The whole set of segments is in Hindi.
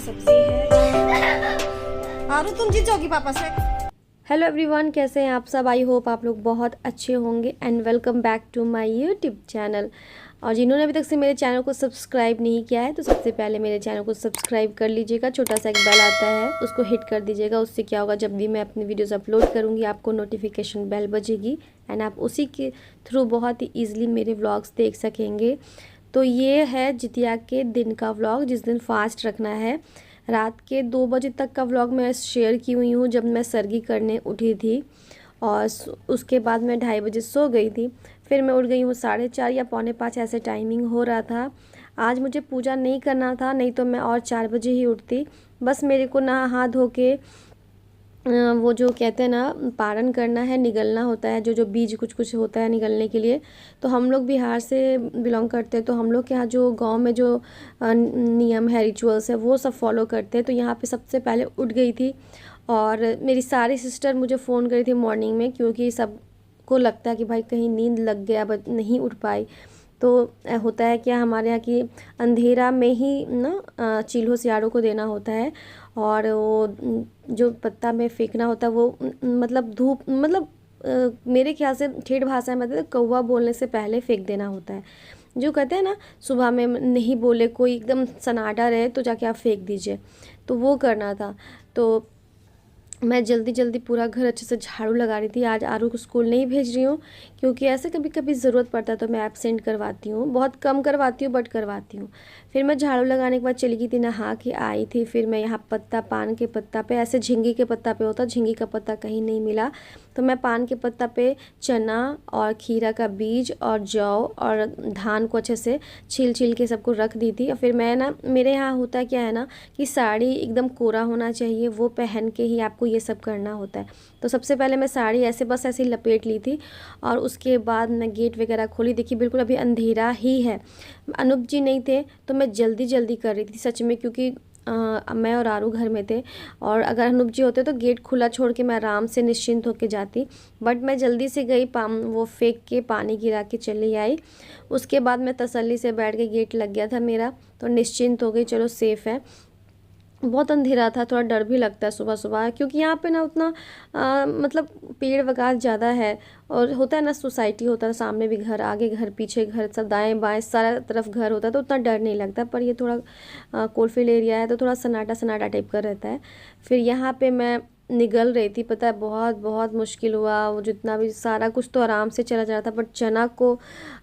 सब्जी है। आरू तुम जीत जाओगी पापा से। हेलो एवरीवन, कैसे हैं आप सब। आई होप आप लोग बहुत अच्छे होंगे and welcome back to my YouTube channel. और जिन्होंने अभी तक से मेरे चैनल को सब्सक्राइब नहीं किया है तो सबसे पहले मेरे चैनल को सब्सक्राइब कर लीजिएगा। छोटा सा एक बेल आता है उसको हिट कर दीजिएगा। उससे क्या होगा, जब भी मैं अपनी वीडियोस अपलोड करूँगी आपको नोटिफिकेशन बेल बजेगी एंड आप उसी के थ्रू बहुत ही ईजिली मेरे व्लॉग्स देख सकेंगे। तो ये है जितिया के दिन का व्लॉग, जिस दिन फास्ट रखना है। रात के 2 बजे तक का व्लॉग मैं शेयर की हुई हूँ, जब मैं सरगी करने उठी थी। और उसके बाद मैं 2:30 बजे सो गई थी। फिर मैं उठ गई हूँ 4:30 या 4:45 ऐसे टाइमिंग हो रहा था। आज मुझे पूजा नहीं करना था, नहीं तो मैं और 4 बजे ही उठती। बस मेरे को नहा धो के वो जो कहते हैं ना, पारण करना है, निगलना होता है, जो जो बीज कुछ कुछ होता है निगलने के लिए। तो हम लोग बिहार से बिलोंग करते हैं, तो हम लोग के यहाँ जो गांव में जो नियम है, रिचुअल्स है, वो सब फॉलो करते हैं। तो यहाँ पे सबसे पहले उठ गई थी और मेरी सारी सिस्टर मुझे फ़ोन करी थी मॉर्निंग में, क्योंकि सबको लगता है कि भाई कहीं नींद लग गया बट नहीं उठ पाई। तो होता है क्या, हमारे यहाँ की अंधेरा में ही ना चील्हो सियारों को देना होता है। और वो जो पत्ता में फेंकना होता है वो मतलब धूप, मतलब मेरे ख्याल से ठेठ भाषा में मतलब कौवा बोलने से पहले फेंक देना होता है। जो कहते हैं ना, सुबह में नहीं बोले कोई, एकदम सन्नाटा रहे तो जाके आप फेंक दीजिए, तो वो करना था। तो मैं जल्दी जल्दी पूरा घर अच्छे से झाड़ू लगा रही थी। आज आरू को स्कूल नहीं भेज रही हूँ, क्योंकि ऐसे कभी कभी ज़रूरत पड़ता है तो मैं एब्सेंट करवाती हूँ। बहुत कम करवाती हूँ बट करवाती हूँ। फिर मैं झाड़ू लगाने के बाद चली गई थी, नहा के आई थी। फिर मैं यहाँ पत्ता, पान के पत्ता पे, ऐसे झींगी के पत्ता पे होता, झींगी का पत्ता कहीं नहीं मिला, तो मैं पान के पत्ता पे चना और खीरा का बीज और जौ और धान को अच्छे से छील छील के सबको रख दी थी। और फिर मैं ना, मेरे यहाँ होता क्या है ना कि साड़ी एकदम कोरा होना चाहिए, वो पहन के ही आपको ये सब करना होता है। तो सबसे पहले मैं साड़ी ऐसे बस ऐसे ही लपेट ली थी और उसके बाद मैं गेट वगैरह खोली। देखिए बिल्कुल अभी अंधेरा ही है। अनूप जी नहीं थे तो मैं जल्दी जल्दी कर रही थी सच में, क्योंकि मैं और आरू घर में थे। और अगर अनूप जी होते तो गेट खुला छोड़ के मैं आराम से निश्चिंत होके जाती, बट मैं जल्दी से गई, वो फेंक के पानी गिरा के चली आई। उसके बाद मैं तसल्ली से बैठ के, गेट लग गया था मेरा तो निश्चिंत हो गई, चलो सेफ़ है। बहुत अंधेरा था, थोड़ा डर भी लगता है सुबह सुबह, क्योंकि यहाँ पे ना उतना मतलब पेड़ वगैरह ज़्यादा है। और होता है ना, सोसाइटी होता है, सामने भी घर, आगे घर, पीछे घर, सब दाएं बाएं सारा तरफ घर होता है, तो उतना डर नहीं लगता। पर ये थोड़ा कोलफील्ड एरिया है तो थोड़ा सन्नाटा सन्नाटा टाइप का रहता है। फिर यहाँ पे मैं निगल रही थी, पता है बहुत बहुत मुश्किल हुआ। वो जितना भी सारा कुछ तो आराम से चला जा रहा था, बट चना को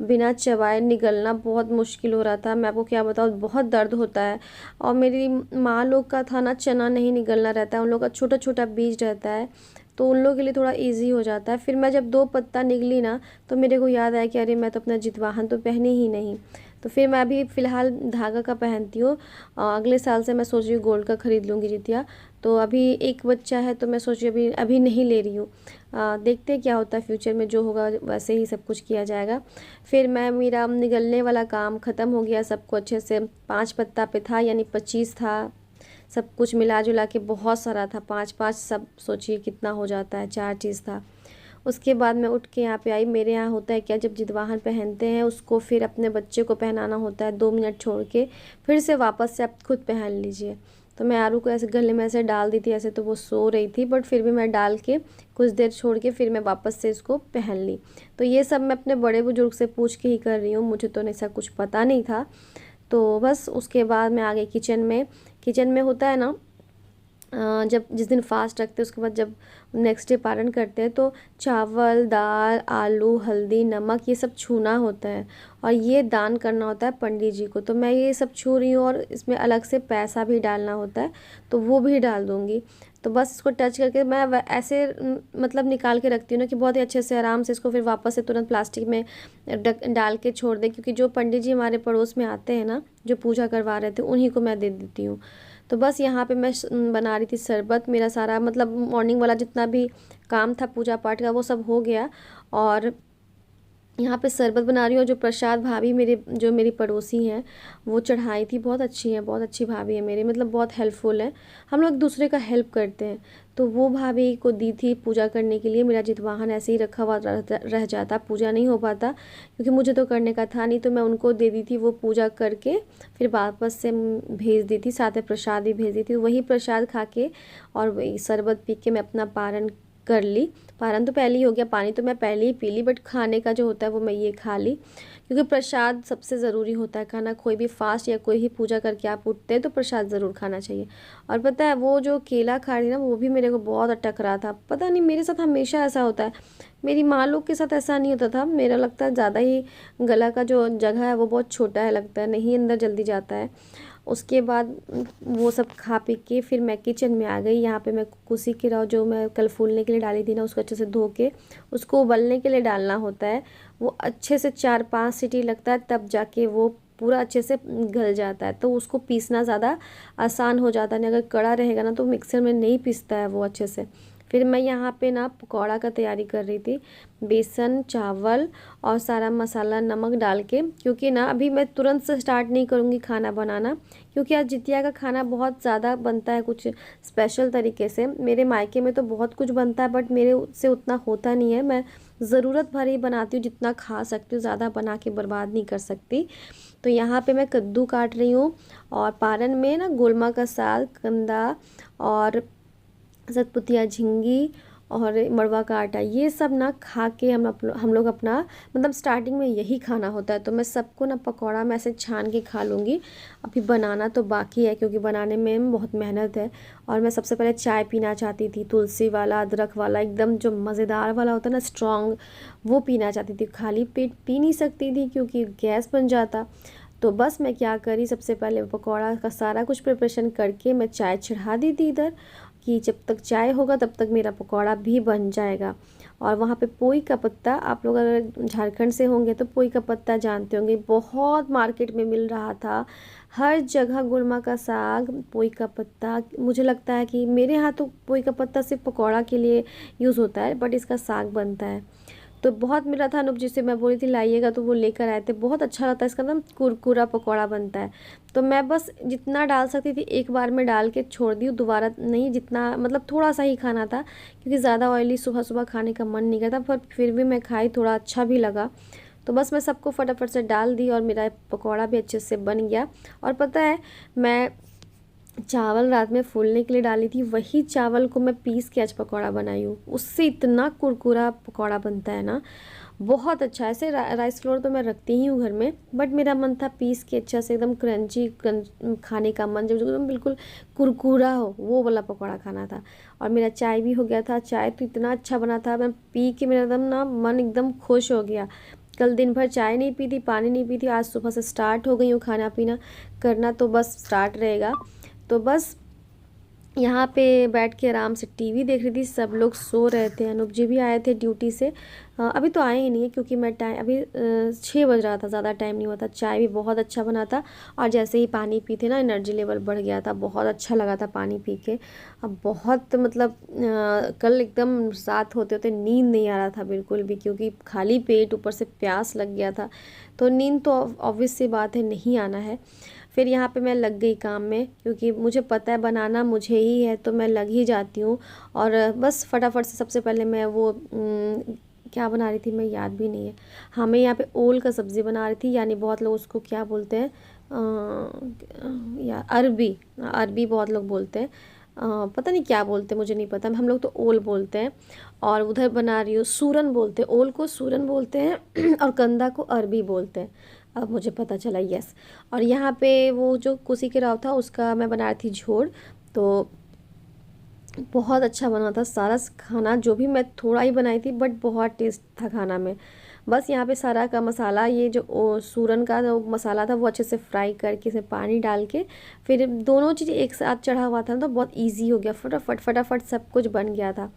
बिना चबाए निगलना बहुत मुश्किल हो रहा था। मैं आपको क्या बताऊँ, बहुत दर्द होता है। और मेरी माँ लोग का था ना, चना नहीं निगलना रहता है, उन लोग का छोटा छोटा बीज रहता है, तो उन लोगों के लिए थोड़ा इजी हो जाता है। फिर मैं जब 2 पत्ता निगली ना, तो मेरे को याद आया कि अरे मैं तो अपना जितवाहन तो पहनी ही नहीं। तो फिर मैं अभी फ़िलहाल धागा का पहनती हूँ। अगले साल से मैं सोच रही हूँ गोल्ड का ख़रीद लूँगी जितिया। तो अभी एक बच्चा है तो मैं सोच रही हूँ अभी नहीं ले रही हूँ। देखते हैं क्या होता है, फ्यूचर में जो होगा वैसे ही सब कुछ किया जाएगा। फिर मैं, मेरा निगलने वाला काम ख़त्म हो गया, सबको अच्छे से 5 पत्ता पे था, यानी 25 था। सब कुछ मिला जुला के बहुत सारा था, 5-5 सब सोचिए कितना हो जाता है, 4 चीज़ था। उसके बाद मैं उठ के यहाँ पे आई। मेरे यहाँ होता है क्या, जब जितवाहन पहनते हैं उसको फिर अपने बच्चे को पहनाना होता है 2 मिनट छोड़ के, फिर से वापस से आप खुद पहन लीजिए। तो मैं आरू को ऐसे गले में ऐसे डाल दी थी, ऐसे तो वो सो रही थी, बट फिर भी मैं डाल के कुछ देर छोड़ के फिर मैं वापस से इसको पहन ली। तो ये सब मैं अपने बड़े बुजुर्ग से पूछ के ही कर रही हूँ, मुझे तो ऐसा कुछ पता नहीं था। तो बस उसके बाद मैं आ गई किचन में। किचन में होता है ना, जब जिस दिन फास्ट रखते हैं उसके बाद जब नेक्स्ट डे पारण करते हैं, तो चावल, दाल, आलू, हल्दी, नमक ये सब छूना होता है और ये दान करना होता है पंडित जी को। तो मैं ये सब छू रही हूँ और इसमें अलग से पैसा भी डालना होता है, तो वो भी डाल दूँगी। तो बस इसको टच करके मैं ऐसे मतलब निकाल के रखती हूँ ना, कि बहुत ही अच्छे से आराम से इसको फिर वापस से तुरंत प्लास्टिक में डाल के छोड़ दें, क्योंकि जो पंडित जी हमारे पड़ोस में आते हैं ना, जो पूजा करवा रहे थे, उन्हीं को मैं दे देती हूँ। तो बस यहाँ पे मैं बना रही थी शरबत। मेरा सारा मतलब मॉर्निंग वाला जितना भी काम था पूजा पाठ का वो सब हो गया। और यहाँ पे शरबत बना रही हूँ। जो प्रसाद भाभी मेरी पड़ोसी हैं वो चढ़ाई थी, बहुत अच्छी हैं, बहुत अच्छी भाभी है मेरी, मतलब बहुत हेल्पफुल है, हम लोग एक दूसरे का हेल्प करते हैं। तो वो भाभी को दी थी पूजा करने के लिए। मेरा जितवाहन ऐसे ही रखा हुआ रह जाता, पूजा नहीं हो पाता, क्योंकि मुझे तो करने का था नहीं, तो मैं उनको दे दी थी। वो पूजा करके फिर वापस से भेज दी थी, साथ में प्रसाद भी भेज दी थी। वही प्रसाद खा के और वही शरबत पी के मैं अपना पारण कर ली। पारण तो पहले ही हो गया, पानी तो मैं पहले ही पी ली, बट खाने का जो होता है वो मैं ये खा ली, क्योंकि प्रसाद सबसे ज़रूरी होता है खाना। कोई भी फास्ट या कोई भी पूजा करके आप उठते हैं तो प्रसाद ज़रूर खाना चाहिए। और पता है वो जो केला खा रही ना, वो भी मेरे को बहुत अटक रहा था, पता नहीं मेरे साथ हमेशा ऐसा होता है। मेरी माँ लोग के साथ ऐसा नहीं होता था, मेरा लगता है ज़्यादा ही गला का जो जगह है वो बहुत छोटा है, लगता है नहीं अंदर जल्दी जाता है। उसके बाद वो सब खा पी के फिर मैं किचन में आ गई। यहाँ पे मैं कुसी की राव जो मैं कल फूलने के लिए डाली थी ना, उसको अच्छे से धो के उसको उबलने के लिए डालना होता है। वो अच्छे से 4-5 सीटी लगता है, तब जाके वो पूरा अच्छे से गल जाता है। तो उसको पीसना ज़्यादा आसान हो जाता है, नहीं अगर कड़ा रहेगा ना तो मिक्सर में नहीं पीसता है वो अच्छे से। फिर मैं यहाँ पे ना पकौड़ा का तैयारी कर रही थी, बेसन, चावल और सारा मसाला नमक डाल के, क्योंकि ना अभी मैं तुरंत से स्टार्ट नहीं करूँगी खाना बनाना, क्योंकि आज जितिया का खाना बहुत ज़्यादा बनता है, कुछ स्पेशल तरीके से। मेरे मायके में तो बहुत कुछ बनता है, बट मेरे से उतना होता नहीं है। मैं ज़रूरत भर ही बनाती हूँ, जितना खा सकती हूँ, ज़्यादा बना के बर्बाद नहीं कर सकती। तो यहाँ पे मैं कद्दू काट रही हूँ, और पारन में ना गुलमा का साग, कंदा और सतपुतिया, झिंगी और मड़वा का आटा, ये सब ना खा के हम लोग अपना मतलब स्टार्टिंग में यही खाना होता है। तो मैं सबको ना पकौड़ा में ऐसे छान के खा लूँगी। अभी बनाना तो बाकी है, क्योंकि बनाने में बहुत मेहनत है। और मैं सबसे पहले चाय पीना चाहती थी, तुलसी वाला, अदरक वाला, एकदम जो मज़ेदार वाला होता है ना, स्ट्रॉन्ग, वो पीना चाहती थी। खाली पेट पी नहीं सकती थी क्योंकि गैस बन जाता। तो बस मैं क्या करी, सबसे पहले पकौड़ा का सारा कुछ प्रिपरेशन करके मैं चाय चढ़ा दी थी इधर, कि जब तक चाय होगा तब तक मेरा पकौड़ा भी बन जाएगा। और वहाँ पे पोई का पत्ता, आप लोग अगर झारखंड से होंगे तो पोई का पत्ता जानते होंगे, बहुत मार्केट में मिल रहा था, हर जगह गुलमा का साग, पोई का पत्ता। मुझे लगता है कि मेरे यहाँ तो पोई का पत्ता सिर्फ पकौड़ा के लिए यूज़ होता है, बट इसका साग बनता है। तो बहुत मिला था, अनूप जिससे मैं बोली थी लाइएगा, तो वो लेकर आए थे। बहुत अच्छा रहता है इसका ना, कुरकुरा पकौड़ा बनता है। तो मैं बस जितना डाल सकती थी एक बार में डाल के छोड़ दी, दोबारा नहीं, जितना मतलब थोड़ा सा ही खाना था, क्योंकि ज़्यादा ऑयली सुबह सुबह खाने का मन नहीं करता। पर फिर भी मैं खाई, थोड़ा अच्छा भी लगा। तो बस मैं सबको फटाफट से डाल दी और मेरा पकौड़ा भी अच्छे से बन गया। और पता है, मैं चावल रात में फूलने के लिए डाली थी, वही चावल को मैं पीस के आज पकौड़ा बनाई हूँ। उससे इतना कुरकुरा पकौड़ा बनता है ना, बहुत अच्छा। ऐसे राइस फ्लोर तो मैं रखती ही हूँ घर में, बट मेरा मन था पीस के अच्छा से एकदम क्रंची खाने का मन, जब एकदम बिल्कुल कुरकुरा हो, वो वाला पकौड़ा खाना था। और मेरा चाय भी हो गया था। चाय तो इतना अच्छा बना था, मैं पी के मेरा एकदम ना मन एकदम खुश हो गया। कल दिन भर चाय नहीं पी थी, पानी नहीं पी थी, आज सुबह से स्टार्ट हो गई हूँ खाना पीना करना, तो बस स्टार्ट रहेगा। तो बस यहाँ पे बैठ के आराम से टीवी देख रही थी। सब लोग सो रहे थे, अनूप जी भी आए थे ड्यूटी से, अभी तो आए ही नहीं है, क्योंकि मैं टाइम अभी 6 बज रहा था, ज़्यादा टाइम नहीं हुआ था। चाय भी बहुत अच्छा बना था, और जैसे ही पानी पी थे ना, एनर्जी लेवल बढ़ गया था, बहुत अच्छा लगा था पानी पी के। अब बहुत मतलब कल एकदम रात होते होते नींद नहीं आ रहा था बिल्कुल भी, क्योंकि खाली पेट, ऊपर से प्यास लग गया था, तो नींद तो ऑब्वियस सी बात है नहीं आना है। फिर यहाँ पे मैं लग गई काम में, क्योंकि मुझे पता है बनाना मुझे ही है, तो मैं लग ही जाती हूँ। और बस फटाफट से सबसे पहले मैं वो क्या बना रही थी, मैं याद भी नहीं है। हाँ, मैं यहाँ पे ओल का सब्ज़ी बना रही थी, यानी बहुत लोग उसको क्या बोलते हैं, या अरबी, अरबी बहुत लोग बोलते हैं, पता नहीं क्या बोलते, मुझे नहीं पता, हम लोग तो ओल बोलते हैं। और उधर बना रही हूँ सूरन बोलते हैं, ओल को सूरन बोलते हैं और कंदा को अरबी बोलते हैं, अब मुझे पता चला, यस। और यहाँ पे वो जो कुसी के राव था, उसका मैं बना रही थी झोड़, तो बहुत अच्छा बना था सारा खाना। जो भी मैं थोड़ा ही बनाई थी, बट बहुत टेस्ट था खाना में। बस यहाँ पे सारा का मसाला, ये जो सूरन का जो मसाला था, वो अच्छे से फ्राई करके इसमें पानी डाल के फिर दोनों चीज़ एक साथ चढ़ा हुआ था, तो बहुत इजी हो गया, फटाफट फटाफट सब कुछ बन गया था।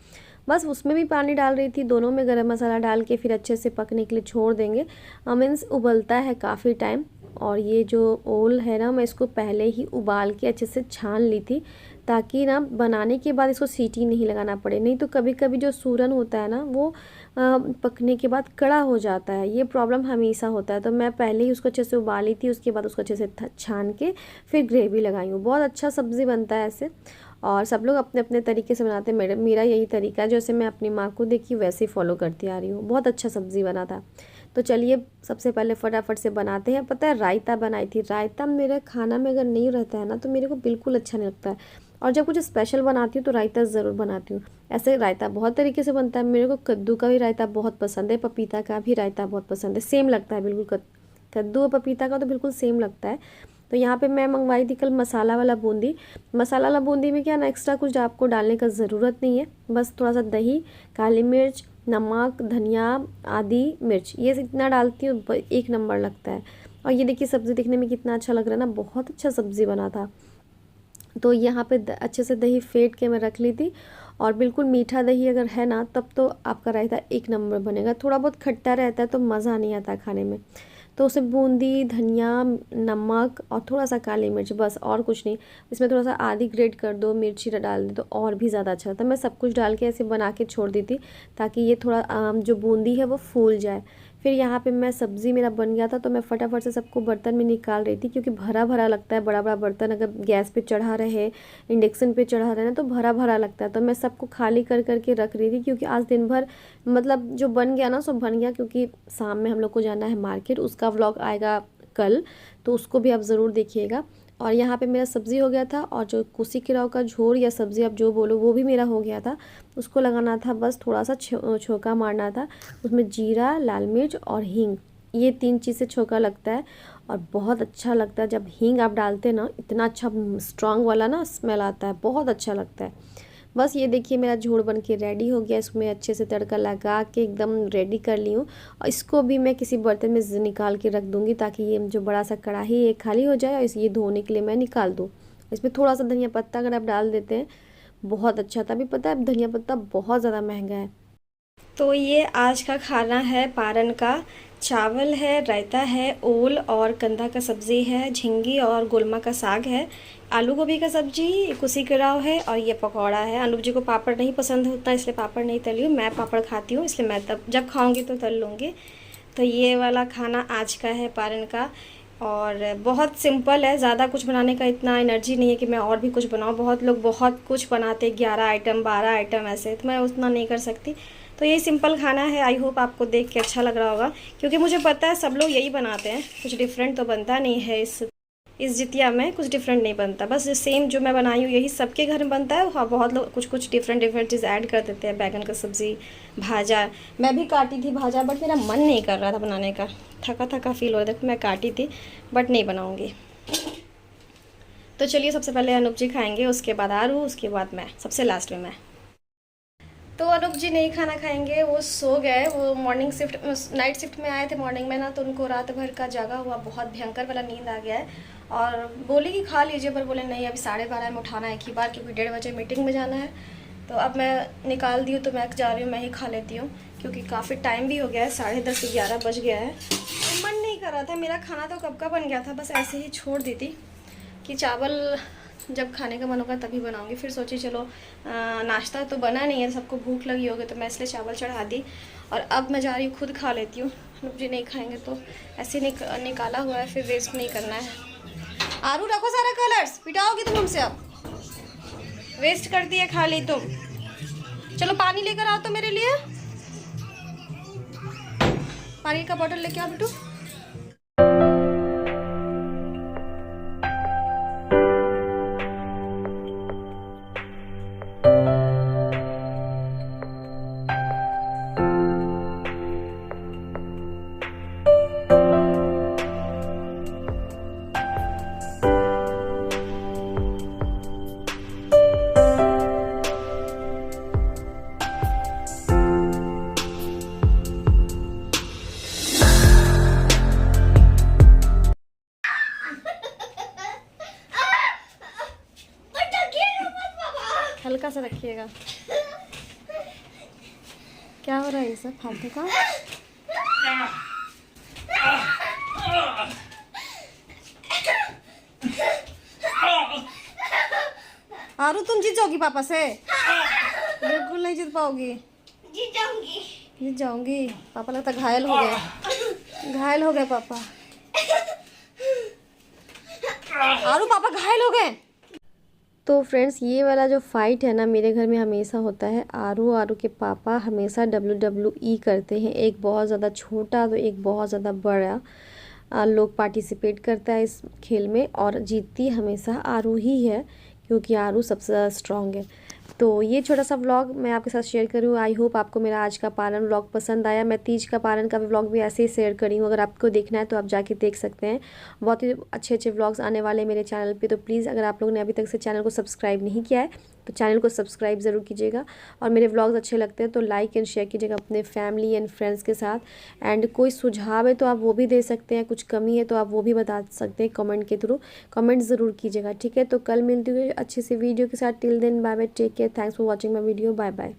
बस उसमें भी पानी डाल रही थी, दोनों में गरम मसाला डाल के फिर अच्छे से पकने के लिए छोड़ देंगे। मीन्स उबलता है काफ़ी टाइम। और ये जो ओल है ना, मैं इसको पहले ही उबाल के अच्छे से छान ली थी, ताकि ना बनाने के बाद इसको सीटी नहीं लगाना पड़े। नहीं तो कभी कभी जो सूरन होता है ना वो पकने के बाद कड़ा हो जाता है, ये प्रॉब्लम हमेशा होता है। तो मैं पहले ही उसको अच्छे से उबाली थी, उसके बाद उसको अच्छे से छान के फिर ग्रेवी लगाई हूँ। बहुत अच्छा सब्ज़ी बनता है ऐसे, और सब लोग अपने अपने तरीके से बनाते हैं। मेरा यही तरीका है, जैसे मैं अपनी माँ को देखी वैसे ही फॉलो करती आ रही हूँ। बहुत अच्छा सब्ज़ी बना था। तो चलिए सबसे पहले फटाफट से बनाते हैं। पता है रायता बनाई थी। रायता मेरे खाना में अगर नहीं रहता है ना तो मेरे को बिल्कुल अच्छा नहीं लगता है, और जब कुछ स्पेशल बनाती हूँ तो रायता ज़रूर बनाती हूँ। ऐसे रायता बहुत तरीके से बनता है। मेरे को कद्दू का भी रायता बहुत पसंद है, पपीता का भी रायता बहुत पसंद है। सेम लगता है बिल्कुल, कद्दू और पपीता का तो बिल्कुल सेम लगता है। तो यहाँ पे मैं मंगवाई थी कल मसाला वाला बूंदी। मसाला वाला बूंदी में क्या ना एक्स्ट्रा कुछ आपको डालने का ज़रूरत नहीं है, बस थोड़ा सा दही, काली मिर्च, नमक, धनिया, आदि मिर्च, ये इतना डालती हूँ, एक नंबर लगता है। और ये देखिए सब्ज़ी देखने में कितना अच्छा लग रहा है ना, बहुत अच्छा सब्ज़ी बना था। तो यहाँ पे अच्छे से दही फेंट के मैं रख ली थी, और बिल्कुल मीठा दही अगर है ना तब तो आपका रायता एक नंबर बनेगा। थोड़ा बहुत खट्टा रहता है तो मज़ा नहीं आता खाने में। तो उसे बूंदी, धनिया, नमक और थोड़ा सा काली मिर्च, बस और कुछ नहीं। इसमें थोड़ा सा आदि ग्रेट कर दो, मिर्ची डाल दे तो और भी ज़्यादा अच्छा लगता है। मैं सब कुछ डाल के ऐसे बना के छोड़ दी थी ताकि ये थोड़ा जो बूंदी है वो फूल जाए। फिर यहाँ पे मैं सब्ज़ी मेरा बन गया था तो मैं फटाफट से सबको बर्तन में निकाल रही थी, क्योंकि भरा भरा लगता है। बड़ा बड़ा बर्तन अगर गैस पे चढ़ा रहे, इंडक्शन पे चढ़ा रहे ना तो भरा भरा लगता है। तो मैं सबको खाली कर करके रख रही थी, क्योंकि आज दिन भर मतलब जो बन गया ना सो बन गया, क्योंकि शाम में हम लोग को जाना है मार्केट। उसका व्लॉग आएगा कल, तो उसको भी आप ज़रूर देखिएगा। और यहाँ पे मेरा सब्ज़ी हो गया था, और जो कुसी केराव का झोर या सब्ज़ी आप जो बोलो वो भी मेरा हो गया था। उसको लगाना था, बस थोड़ा सा छोंका मारना था। उसमें जीरा, लाल मिर्च और हींग, ये 3 चीज़ से छोंका लगता है और बहुत अच्छा लगता है। जब हींग आप डालते हैं ना इतना अच्छा स्ट्रॉन्ग वाला ना स्मेल आता है, बहुत अच्छा लगता है। बस ये देखिए मेरा झोड़ बन के रेडी हो गया। इसमें अच्छे से तड़का लगा के एकदम रेडी कर ली हूँ, और इसको भी मैं किसी बर्तन में निकाल के रख दूँगी ताकि ये जो बड़ा सा कढ़ाई ये खाली हो जाए, और ये धोने के लिए मैं निकाल दूँ। इसमें थोड़ा सा धनिया पत्ता अगर आप डाल देते हैं बहुत अच्छा था। अभी पता है धनिया पत्ता बहुत ज़्यादा महंगा है। तो ये आज का खाना है पारन का। चावल है, रायता है, ओल और कंधा का सब्ज़ी है, झींगी और गोलमा का साग है, आलू गोभी का सब्जी, कुसी केराव है, और ये पकौड़ा है। अनुप जी को पापड़ नहीं पसंद होता इसलिए पापड़ नहीं तली हूँ। मैं पापड़ खाती हूँ इसलिए मैं तब जब खाऊंगी तो तल लूँगी। तो ये वाला खाना आज का है पारन का, और बहुत सिंपल है। ज़्यादा कुछ बनाने का इतना एनर्जी नहीं है कि मैं और भी कुछ बनाऊँ। बहुत लोग बहुत कुछ बनाते, 11 आइटम 12 आइटम ऐसे, तो मैं उतना नहीं कर सकती। तो यही सिंपल खाना है। आई होप आपको देख के अच्छा लग रहा होगा, क्योंकि मुझे पता है सब लोग यही बनाते हैं, कुछ डिफरेंट तो बनता नहीं है। इस जितिया में कुछ डिफरेंट नहीं बनता, बस सेम जो मैं बनाई हूँ यही सबके घर में बनता है। हाँ, बहुत लोग कुछ कुछ डिफरेंट चीज़ ऐड कर देते हैं। बैगन का सब्ज़ी, भाजा, मैं भी काटी थी भाजा, बट मेरा मन नहीं कर रहा था बनाने का, थका थका फील हो रहा था। देखो मैं काटी थी बट नहीं बनाऊँगी। तो चलिए सबसे पहले अनुप जी खाएँगे, उसके बाद आरू, उसके बाद मैं, सबसे लास्ट में मैं। तो अनुप जी नहीं खाना खाएंगे, वो सो गए। वो मॉर्निंग शिफ्ट, नाइट शिफ्ट में आए थे मॉर्निंग में ना, तो उनको रात भर का जागा हुआ बहुत भयंकर वाला नींद आ गया है। और बोली कि खा लीजिए, पर बोले नहीं अभी 12:30 में उठाना है एक ही बार, क्योंकि 1:30 बजे मीटिंग में जाना है। तो अब मैं निकाल दी हूँ तो मैं जा रही हूँ, मैं ही खा लेती हूँ, क्योंकि काफ़ी टाइम भी हो गया है, 10:30 11 बज गया है। तो मन नहीं कर रहा था, मेरा खाना तो कब का बन गया था, बस ऐसे ही छोड़ दी थी कि चावल जब खाने का मन होगा तभी बनाऊंगी। फिर सोची चलो नाश्ता तो बना नहीं है, सबको भूख लगी होगी, तो मैं इसलिए चावल चढ़ा दी। और अब मैं जा रही हूँ खुद खा लेती हूँ। अनुप जी नहीं खाएंगे तो ऐसे निकाला हुआ है, फिर वेस्ट नहीं करना है। आरू रखो सारा कलर्स, पिटाओगी तुम हमसे, अब वेस्ट कर दिए खाली तुम। चलो पानी लेकर आओ तो मेरे लिए, पानी का बॉटल लेके आओ बिटू। हल्का सा रखिएगा। क्या हो रहा है ये सब फालतू का? आरू आरू तुम जीत जाओगी पापा से? बिल्कुल नहीं जीत पाओगी। जीत जाऊंगी। पापा लगता घायल हो गए। घायल हो गए पापा। आरू पापा घायल हो गए। तो फ्रेंड्स ये वाला जो फाइट है ना मेरे घर में हमेशा होता है। आरू के पापा हमेशा WWE करते हैं। एक बहुत ज़्यादा छोटा तो एक बहुत ज़्यादा बड़ा लोग पार्टिसिपेट करता है इस खेल में, और जीतती हमेशा आरू ही है क्योंकि आरू सबसे ज़्यादा स्ट्रॉन्ग है। तो ये छोटा सा व्लॉग मैं आपके साथ शेयर करी हूँ। आई होप आपको मेरा आज का पालन व्लॉग पसंद आया। मैं तीज का पालन का व्लॉग भी ऐसे ही शेयर करी हूँ। अगर आपको देखना है तो आप जाके देख सकते हैं। बहुत ही अच्छे अच्छे व्लॉग्स आने वाले हैं मेरे चैनल पे। तो प्लीज़ अगर आप लोगों ने अभी तक से चैनल को सब्सक्राइब नहीं किया है तो चैनल को सब्सक्राइब ज़रूर कीजिएगा। और मेरे व्लॉग्स अच्छे लगते हैं तो लाइक एंड शेयर कीजिएगा अपने फैमिली एंड फ्रेंड्स के साथ। एंड कोई सुझाव है तो आप वो भी दे सकते हैं, कुछ कमी है तो आप वो भी बता सकते हैं कमेंट के थ्रू। कमेंट ज़रूर कीजिएगा, ठीक है। तो कल मिलती हुई अच्छी सी वीडियो के साथ। Till then bye bye, take care, thanks for watching my video, bye bye.